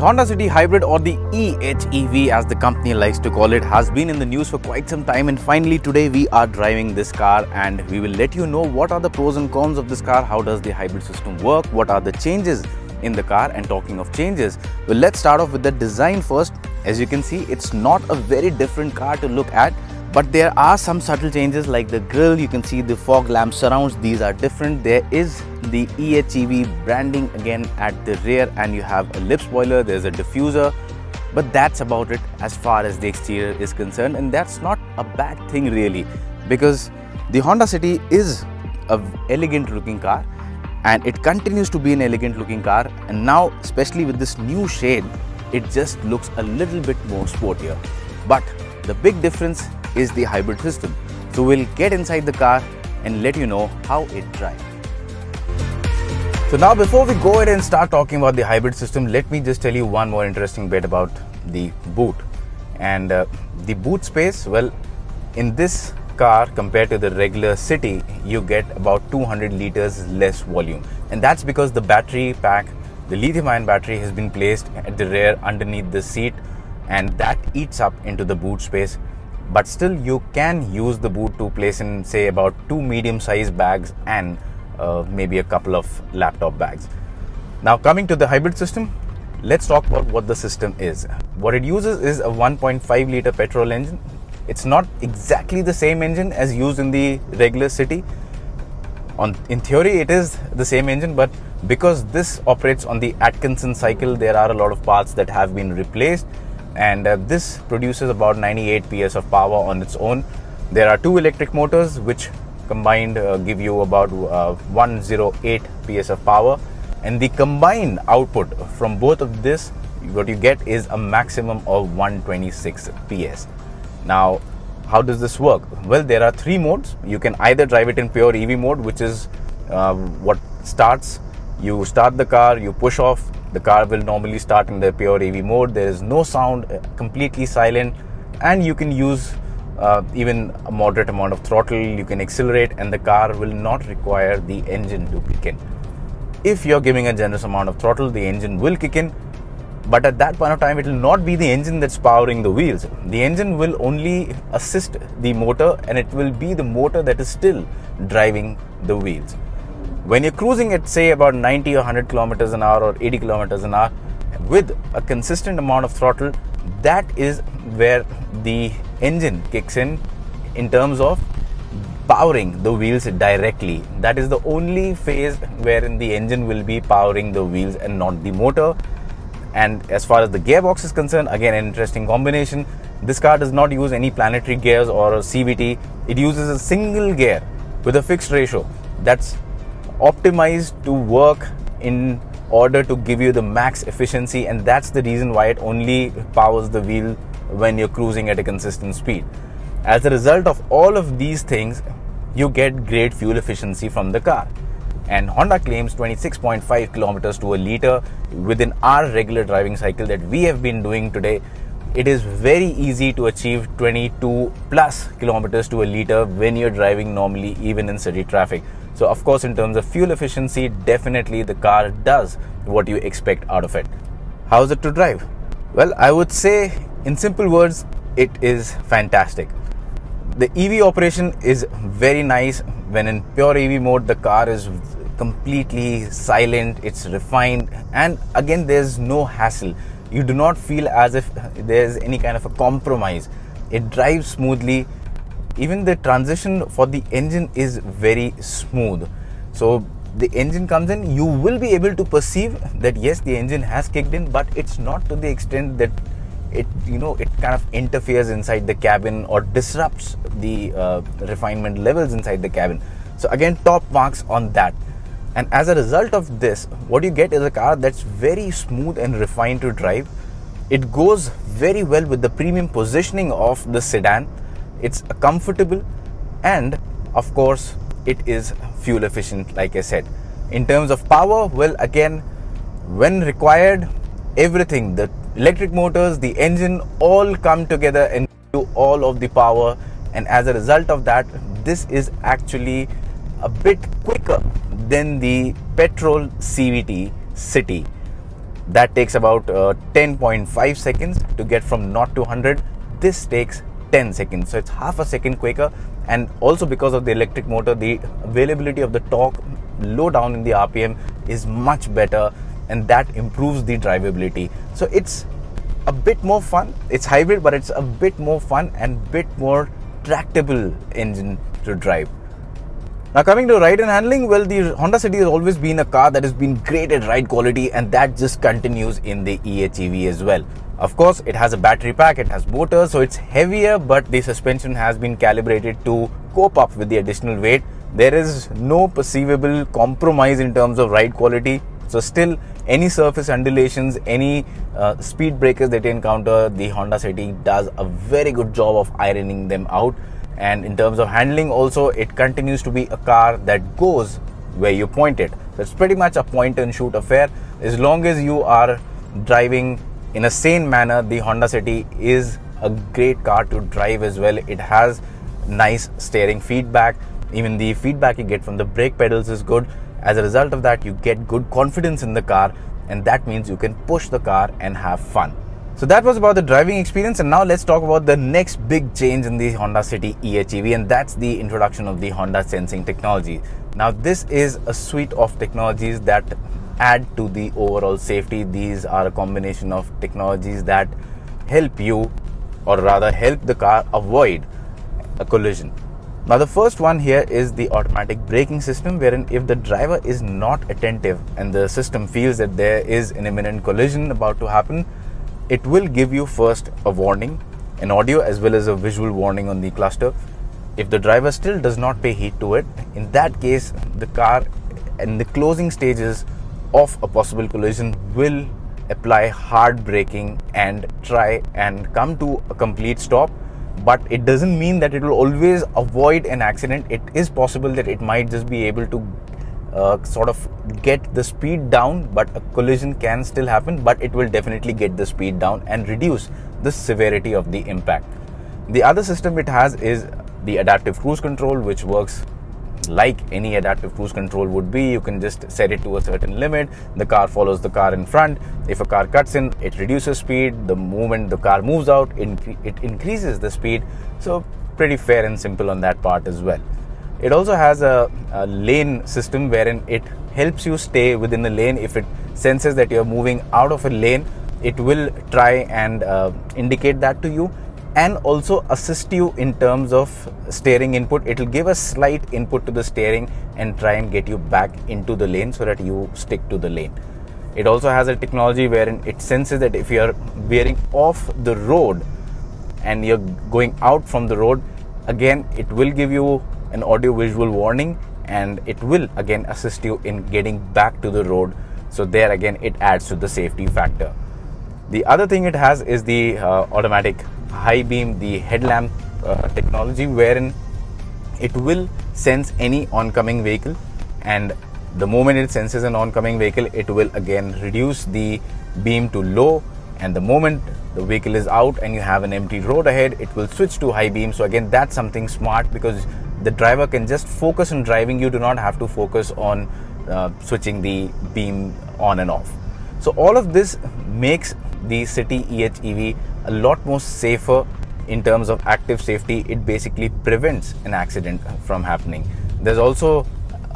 Honda City Hybrid, or the EHEV as the company likes to call it, has been in the news for quite some time, and finally today we are driving this car and we will let you know what are the pros and cons of this car, how does the hybrid system work, what are the changes in the car. And talking of changes, well, let's start off with the design first. As you can see, it's not a very different car to look at, but there are some subtle changes like the grille. You can see the fog lamp surrounds, these are different. There is the EHEV branding again at the rear, and you have a lip spoiler, there's a diffuser, but that's about it as far as the exterior is concerned. And that's not a bad thing really, because the Honda City is an elegant looking car and it continues to be an elegant looking car, and now especially with this new shade, it just looks a little bit more sportier. But the big difference is the hybrid system. So we'll get inside the car and let you know how it drives. So now, before we go ahead and start talking about the hybrid system, let me just tell you one more interesting bit about the boot. And the boot space, well, in this car compared to the regular City, you get about 200 liters less volume. And that's because the battery pack, the lithium-ion battery, has been placed at the rear underneath the seat, and that eats up into the boot space. But still, you can use the boot to place in, say, about 2 medium-sized bags and maybe a couple of laptop bags. Now, coming to the hybrid system, let's talk about what the system is. What it uses is a 1.5 liter petrol engine. It's not exactly the same engine as used in the regular City. In theory, it is the same engine, but because this operates on the Atkinson cycle, there are a lot of parts that have been replaced, and this produces about 98 PS of power on its own. There are 2 electric motors which combined give you about 108 PS of power, and the combined output from both of this, what you get is a maximum of 126 PS. Now, how does this work? Well, there are 3 modes. You can either drive it in pure EV mode, which is what starts. You start the car, you push off, the car will normally start in the pure EV mode. There is no sound, completely silent, and you can use even a moderate amount of throttle. You can accelerate and the car will not require the engine to kick in. If you're giving a generous amount of throttle, the engine will kick in, but at that point of time, it will not be the engine that's powering the wheels. The engine will only assist the motor, and it will be the motor that is still driving the wheels. When you're cruising at, say, about 90 or 100 kilometers an hour or 80 kilometers an hour with a consistent amount of throttle, that is where the engine kicks in terms of powering the wheels directly. That is the only phase wherein the engine will be powering the wheels and not the motor. And as far as the gearbox is concerned, again, an interesting combination. This car does not use any planetary gears or a CVT. It uses a single gear with a fixed ratio that's optimized to work in order to give you the max efficiency, and that's the reason why it only powers the wheel when you're cruising at a consistent speed. As a result of all of these things, you get great fuel efficiency from the car. And Honda claims 26.5 kilometers to a liter within our regular driving cycle that we have been doing today. It is very easy to achieve 22 plus kilometers to a liter when you're driving normally, even in city traffic. So of course, in terms of fuel efficiency, definitely the car does what you expect out of it. How is it to drive? Well, I would say in simple words, it is fantastic. The EV operation is very nice. When in pure EV mode, the car is completely silent, it's refined, and again, there's no hassle. You do not feel as if there's any kind of a compromise. It drives smoothly. Even the transition for the engine is very smooth. So the engine comes in, you will be able to perceive that yes, the engine has kicked in, but it's not to the extent that it kind of interferes inside the cabin or disrupts the refinement levels inside the cabin. So again, top marks on that. And as a result of this, what you get is a car that's very smooth and refined to drive. It goes very well with the premium positioning of the sedan. It's comfortable, and of course, it is fuel efficient, like I said. In terms of power, well, again, when required, everything, the electric motors, the engine, all come together and do all of the power. And as a result of that, this is actually a bit quicker than the petrol CVT City. That takes about 10.5 seconds to get from 0 to 100. This takes 10 seconds, so it's half a second quicker. And also because of the electric motor, the availability of the torque low down in the RPM is much better, and that improves the drivability. So it's a bit more fun. It's hybrid, but it's a bit more fun and bit more tractable engine to drive. Now coming to ride and handling, well, the Honda City has always been a car that has been great at ride quality, and that just continues in the EHEV as well. Of course, it has a battery pack, it has motors, so it's heavier, but the suspension has been calibrated to cope up with the additional weight. There is no perceivable compromise in terms of ride quality. So still, any surface undulations, any speed breakers that you encounter, the Honda City does a very good job of ironing them out. And in terms of handling also, it continues to be a car that goes where you point it. So it's pretty much a point and shoot affair. As long as you are driving in a sane manner, the Honda City is a great car to drive as well. It has nice steering feedback. Even the feedback you get from the brake pedals is good. As a result of that, you get good confidence in the car, and that means you can push the car and have fun. So that was about the driving experience, and now let's talk about the next big change in the Honda City EHEV, and that's the introduction of the Honda sensing technology. Now this is a suite of technologies that add to the overall safety. These are a combination of technologies that help you, or rather help the car avoid a collision. Now the first one here is the automatic braking system, wherein if the driver is not attentive and the system feels that there is an imminent collision about to happen, it will give you first a warning, an audio as well as a visual warning on the cluster. If the driver still does not pay heed to it, in that case the car in the closing stages of a possible collision will apply hard braking and try and come to a complete stop. But it doesn't mean that it will always avoid an accident. It is possible that it might just be able to sort of get the speed down, but a collision can still happen, but it will definitely get the speed down and reduce the severity of the impact. The other system it has is the adaptive cruise control, which works like any adaptive cruise control would be. You can just set it to a certain limit. The car follows the car in front. If a car cuts in, it reduces speed. The moment the car moves out, it increases the speed. So pretty fair and simple on that part as well. It also has a lane system wherein it helps you stay within the lane. If it senses that you're moving out of a lane, it will try and indicate that to you, and also assist you in terms of steering input. It will give a slight input to the steering and try and get you back into the lane so that you stick to the lane. It also has a technology wherein it senses that if you're veering off the road and you're going out from the road, again it will give you an audio visual warning, and it will again assist you in getting back to the road. So there again it adds to the safety factor. The other thing it has is the automatic high beam, the headlamp technology, wherein it will sense any oncoming vehicle, and the moment it senses an oncoming vehicle, it will again reduce the beam to low, and the moment the vehicle is out and you have an empty road ahead, it will switch to high beam. So again, that's something smart, because the driver can just focus on driving. You do not have to focus on switching the beam on and off. So all of this makes the City EHEV a lot more safer in terms of active safety. It basically prevents an accident from happening. There's also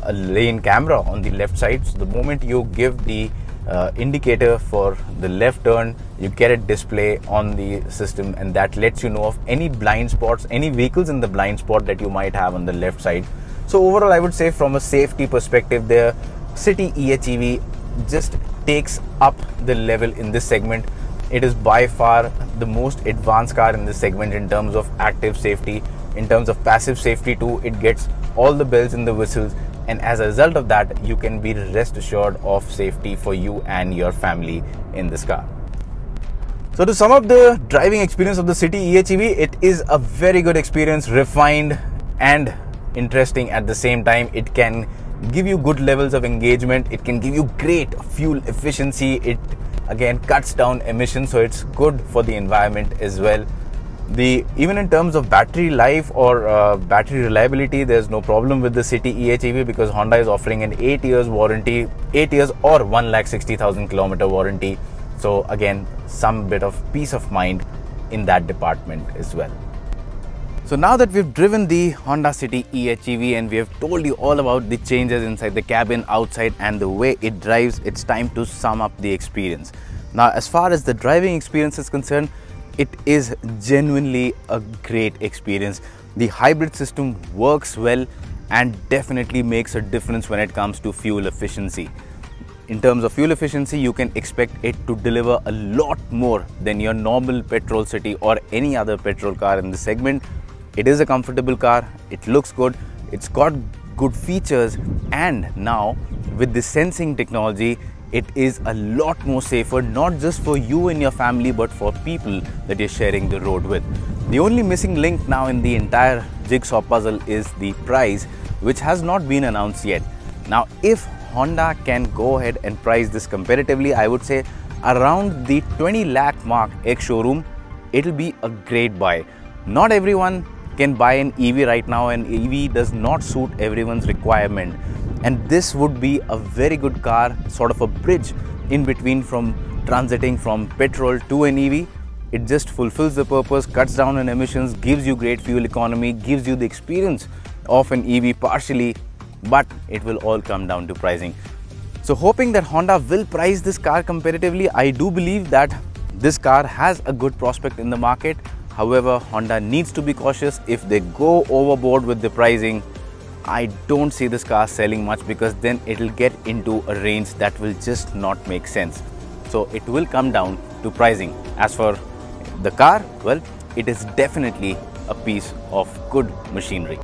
a lane camera on the left side, so the moment you give the indicator for the left turn, you get a display on the system, and that lets you know of any blind spots, any vehicles in the blind spot that you might have on the left side. So overall, I would say from a safety perspective, the City EHEV just takes up the level in this segment. It is by far the most advanced car in this segment in terms of active safety. In terms of passive safety too, it gets all the bells and the whistles, and as a result of that, you can be rest assured of safety for you and your family in this car. So to sum up the driving experience of the City EHEV, it is a very good experience, refined and interesting at the same time. It can give you good levels of engagement. It can give you great fuel efficiency. It again cuts down emissions, so it's good for the environment as well. Even in terms of battery life or battery reliability, there's no problem with the City EHEV because Honda is offering an 8 years warranty, 8 years or 1,60,000 kilometer warranty. So again, some bit of peace of mind in that department as well. So now that we've driven the Honda City EHEV and we have told you all about the changes inside the cabin, outside and the way it drives, it's time to sum up the experience. Now, as far as the driving experience is concerned, it is genuinely a great experience. The hybrid system works well and definitely makes a difference when it comes to fuel efficiency. In terms of fuel efficiency, you can expect it to deliver a lot more than your normal petrol city or any other petrol car in the segment. It is a comfortable car, it looks good, it's got good features, and now with the sensing technology, it is a lot more safer, not just for you and your family, but for people that you're sharing the road with. The only missing link now in the entire jigsaw puzzle is the price, which has not been announced yet. Now, if Honda can go ahead and price this competitively, I would say around the 20 lakh mark ex-showroom, it'll be a great buy. Not everyone can buy an EV right now, and EV does not suit everyone's requirement. And this would be a very good car, sort of a bridge in between from transiting from petrol to an EV. It just fulfills the purpose, cuts down on emissions, gives you great fuel economy, gives you the experience of an EV partially, but it will all come down to pricing. So hoping that Honda will price this car competitively, I do believe that this car has a good prospect in the market. However, Honda needs to be cautious. If they go overboard with the pricing, I don't see this car selling much, because then it'll get into a range that will just not make sense. So it will come down to pricing. As for the car, well, it is definitely a piece of good machinery.